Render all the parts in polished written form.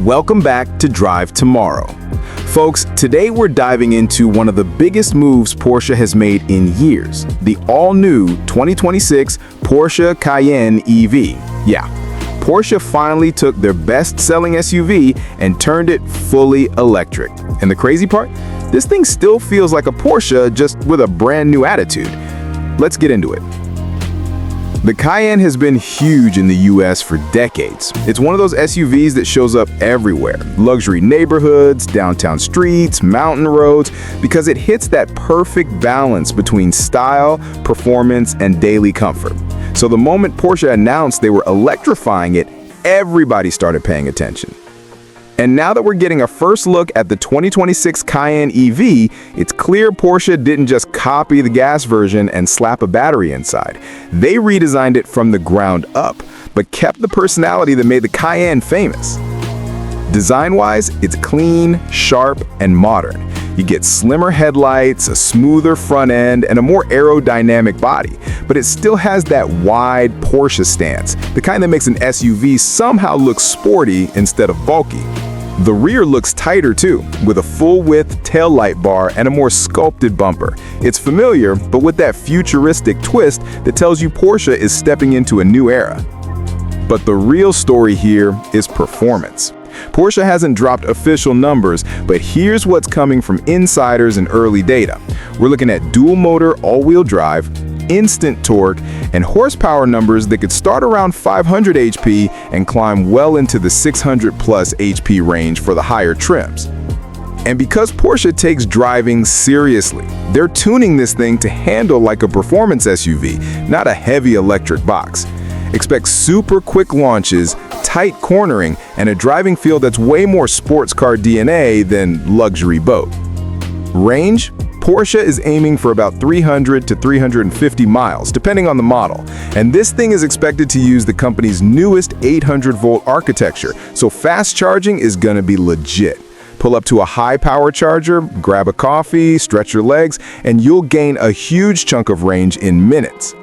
Welcome back to Drive Tomorrow. Folks, today we're diving into one of the biggest moves Porsche has made in years, the all-new 2026 Porsche Cayenne EV. Yeah, Porsche finally took their best-selling SUV and turned it fully electric. And the crazy part? This thing still feels like a Porsche, just with a brand new attitude. Let's get into it. The Cayenne has been huge in the US for decades. It's one of those SUVs that shows up everywhere. Luxury neighborhoods, downtown streets, mountain roads, because it hits that perfect balance between style, performance, and daily comfort. So the moment Porsche announced they were electrifying it, everybody started paying attention. And now that we're getting a first look at the 2026 Cayenne EV, it's clear Porsche didn't just copy the gas version and slap a battery inside. They redesigned it from the ground up, but kept the personality that made the Cayenne famous. Design-wise, it's clean, sharp, and modern. You get slimmer headlights, a smoother front end, and a more aerodynamic body. But it still has that wide Porsche stance, the kind that makes an SUV somehow look sporty instead of bulky. The rear looks tighter too, with a full-width taillight bar and a more sculpted bumper. It's familiar, but with that futuristic twist that tells you Porsche is stepping into a new era. But the real story here is performance. Porsche hasn't dropped official numbers, but here's what's coming from insiders and early data. We're looking at dual-motor all-wheel drive, instant torque, and horsepower numbers that could start around 500 HP and climb well into the 600+ HP range for the higher trims. And because Porsche takes driving seriously, they're tuning this thing to handle like a performance SUV, not a heavy electric box. Expect super quick launches, tight cornering, and a driving feel that's way more sports car DNA than luxury boat. Range? Porsche is aiming for about 300 to 350 miles, depending on the model. And this thing is expected to use the company's newest 800-volt architecture, so fast charging is gonna be legit. Pull up to a high-power charger, grab a coffee, stretch your legs, and you'll gain a huge chunk of range in minutes.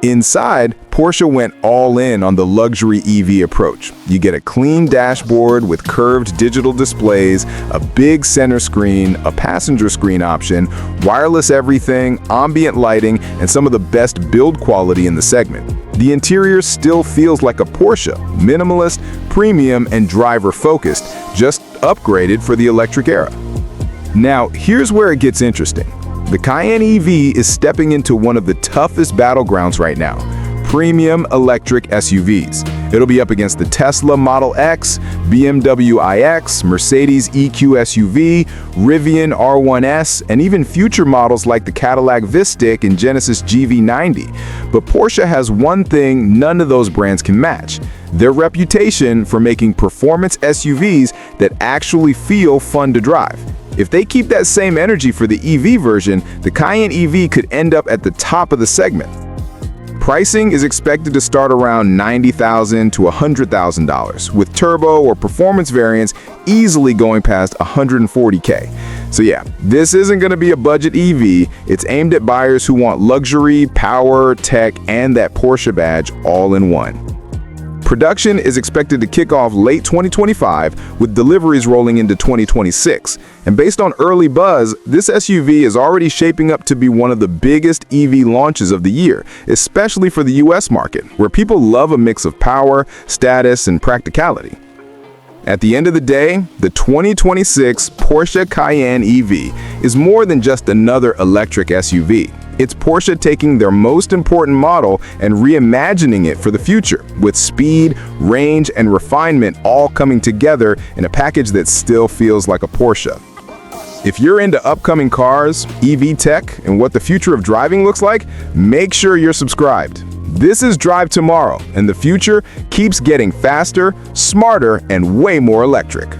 Inside, Porsche went all in on the luxury EV approach. You get a clean dashboard with curved digital displays, a big center screen, a passenger screen option, wireless everything, ambient lighting, and some of the best build quality in the segment. The interior still feels like a Porsche, minimalist, premium, and driver-focused, just upgraded for the electric era. Now, here's where it gets interesting. The Cayenne EV is stepping into one of the toughest battlegrounds right now, premium electric SUVs. It'll be up against the Tesla Model X, BMW iX, Mercedes EQ SUV, Rivian R1S, and even future models like the Cadillac Vistiq and Genesis GV90. But Porsche has one thing none of those brands can match: their reputation for making performance SUVs that actually feel fun to drive. If they keep that same energy for the EV version, the Cayenne EV could end up at the top of the segment. Pricing is expected to start around $90,000 to $100,000, with turbo or performance variants easily going past $140K. So yeah, this isn't going to be a budget EV. It's aimed at buyers who want luxury, power, tech, and that Porsche badge all in one. Production is expected to kick off late 2025, with deliveries rolling into 2026. And based on early buzz, this SUV is already shaping up to be one of the biggest EV launches of the year, especially for the US market, where people love a mix of power, status, and practicality. At the end of the day, the 2026 Porsche Cayenne EV is more than just another electric SUV. It's Porsche taking their most important model and reimagining it for the future, with speed, range, and refinement all coming together in a package that still feels like a Porsche. If you're into upcoming cars, EV tech, and what the future of driving looks like, make sure you're subscribed. This is Drive Tomorrow, and the future keeps getting faster, smarter, and way more electric.